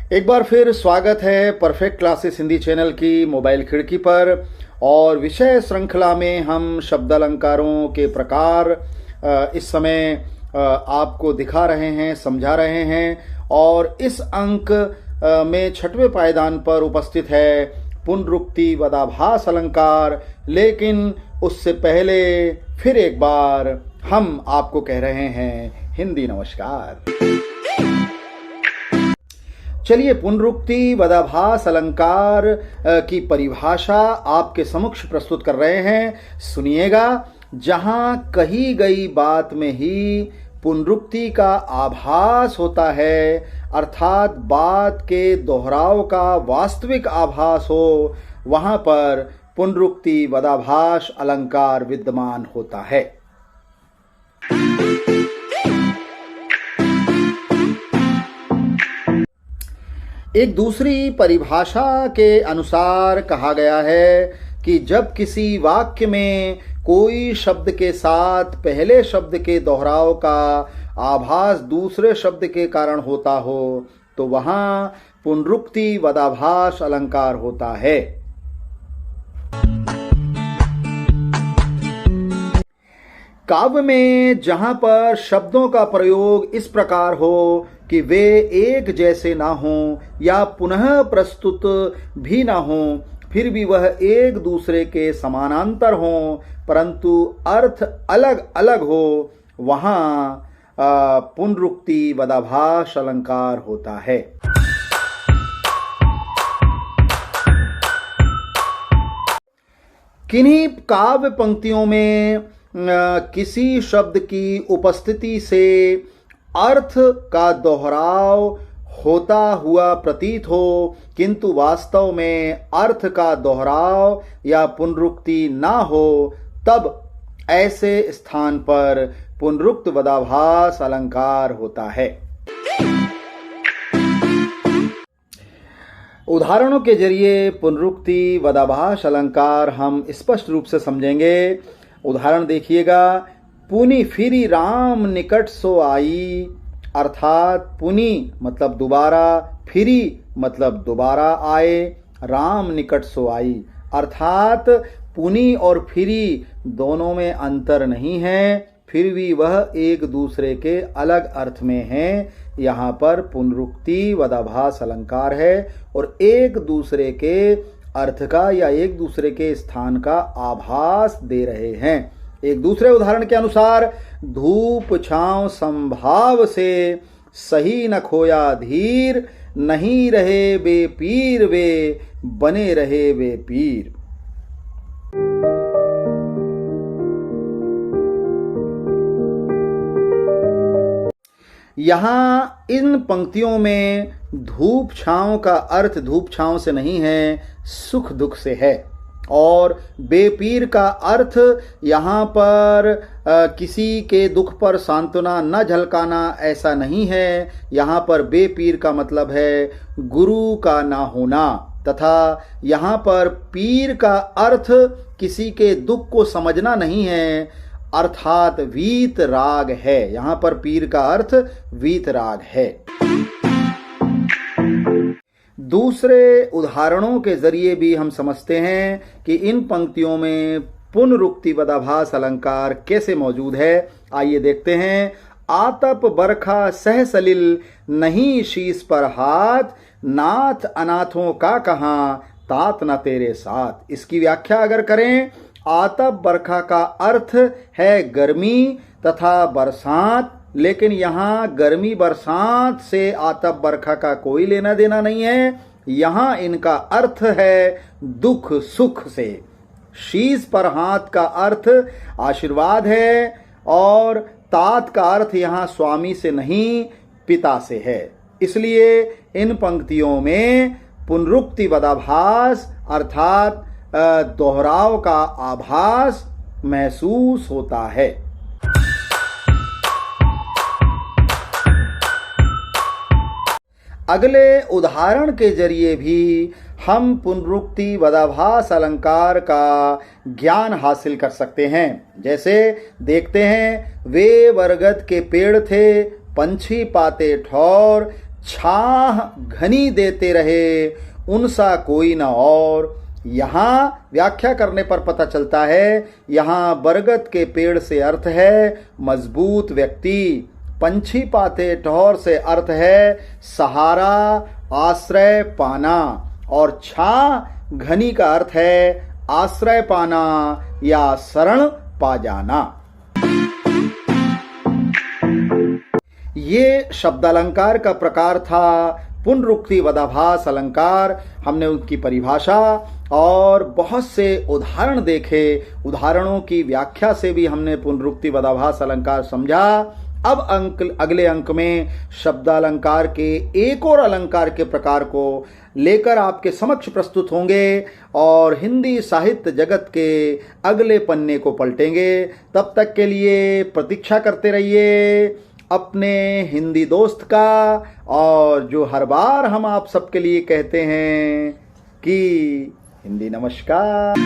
एक बार फिर स्वागत है परफेक्ट क्लासेस हिंदी चैनल की मोबाइल खिड़की पर। और विषय श्रृंखला में हम शब्द अलंकारों के प्रकार इस समय आपको दिखा रहे हैं, समझा रहे हैं। और इस अंक में छठवें पायदान पर उपस्थित है पुनरुक्ति वदाभास अलंकार। लेकिन उससे पहले फिर एक बार हम आपको कह रहे हैं हिंदी नमस्कार। चलिए, पुनरुक्ति वदाभास अलंकार की परिभाषा आपके समक्ष प्रस्तुत कर रहे हैं। सुनिएगा। जहां कही गई बात में ही पुनरुक्ति का आभास होता है, अर्थात बात के दोहराव का वास्तविक आभास हो, वहां पर पुनरुक्ति वदाभास अलंकार विद्यमान होता है। एक दूसरी परिभाषा के अनुसार कहा गया है कि जब किसी वाक्य में कोई शब्द के साथ पहले शब्द के दोहराव का आभास दूसरे शब्द के कारण होता हो तो वहां पुनरुक्ति वदाभास अलंकार होता है। काव्य में जहां पर शब्दों का प्रयोग इस प्रकार हो कि वे एक जैसे ना हों या पुनः प्रस्तुत भी ना हों, फिर भी वह एक दूसरे के समानांतर हों परंतु अर्थ अलग अलग हो, वहां पुनरुक्ति वदाभास अलंकार होता है। किन्हीं काव्य पंक्तियों में किसी शब्द की उपस्थिति से अर्थ का दोहराव होता हुआ प्रतीत हो, किंतु वास्तव में अर्थ का दोहराव या पुनरुक्ति ना हो, तब ऐसे स्थान पर पुनरुक्त वदाभास अलंकार होता है। उदाहरणों के जरिए पुनरुक्ति वदाभास अलंकार हम स्पष्ट रूप से समझेंगे। उदाहरण देखिएगा। पुनि फिरी राम निकट सो आई, अर्थात पुनि मतलब दोबारा, फिरी मतलब दोबारा आए, राम निकट सो आई, अर्थात पुनि और फिरी दोनों में अंतर नहीं है, फिर भी वह एक दूसरे के अलग अर्थ में हैं। यहाँ पर पुनरुक्ति वदाभास अलंकार है और एक दूसरे के अर्थ का या एक दूसरे के स्थान का आभास दे रहे हैं। एक दूसरे उदाहरण के अनुसार, धूप छांव संभाव से सही न खोया धीर, नहीं रहे बे पीर वे, बने रहे वे पीर। यहां इन पंक्तियों में धूप छांव का अर्थ धूप छांव से नहीं है, सुख दुख से है। और बेपीर का अर्थ यहाँ पर किसी के दुख पर सांत्वना न झलकाना ऐसा नहीं है। यहाँ पर बेपीर का मतलब है गुरु का ना होना, तथा यहाँ पर पीर का अर्थ किसी के दुख को समझना नहीं है, अर्थात वीत राग है। यहाँ पर पीर का अर्थ वीत राग है। दूसरे उदाहरणों के जरिए भी हम समझते हैं कि इन पंक्तियों में पुनरुक्ति वदाभास अलंकार कैसे मौजूद है। आइए देखते हैं। आतप बरखा सह सलिल, नहीं शीश पर हाथ, नाथ अनाथों का कहां, तात न तेरे साथ। इसकी व्याख्या अगर करें, आतप बरखा का अर्थ है गर्मी तथा बरसात, लेकिन यहाँ गर्मी बरसात से आतप बरखा का कोई लेना देना नहीं है। यहाँ इनका अर्थ है दुख सुख से। शीश पर हाथ का अर्थ आशीर्वाद है और तात का अर्थ यहाँ स्वामी से नहीं पिता से है। इसलिए इन पंक्तियों में पुनरुक्ति वदाभास अर्थात दोहराव का आभास महसूस होता है। अगले उदाहरण के जरिए भी हम पुनरुक्ति वदाभास अलंकार का ज्ञान हासिल कर सकते हैं। जैसे देखते हैं, वे बरगद के पेड़ थे, पंछी पाते ठौर, छाह घनी देते रहे उनसा कोई न और। यहाँ व्याख्या करने पर पता चलता है, यहाँ बरगद के पेड़ से अर्थ है मजबूत व्यक्ति, पंछी पाते ठौर से अर्थ है सहारा आश्रय पाना, और छाह घनी का अर्थ है आश्रय पाना या शरण पा जाना। ये शब्दालंकार का प्रकार था पुनरुक्ति वदाभास अलंकार। हमने उनकी परिभाषा और बहुत से उदाहरण देखे, उदाहरणों की व्याख्या से भी हमने पुनरुक्ति वदाभास अलंकार समझा। अब अगले अंक में शब्दालंकार के एक और अलंकार के प्रकार को लेकर आपके समक्ष प्रस्तुत होंगे और हिंदी साहित्य जगत के अगले पन्ने को पलटेंगे। तब तक के लिए प्रतीक्षा करते रहिए अपने हिंदी दोस्त का, और जो हर बार हम आप सबके लिए कहते हैं कि हिंदी नमस्कार।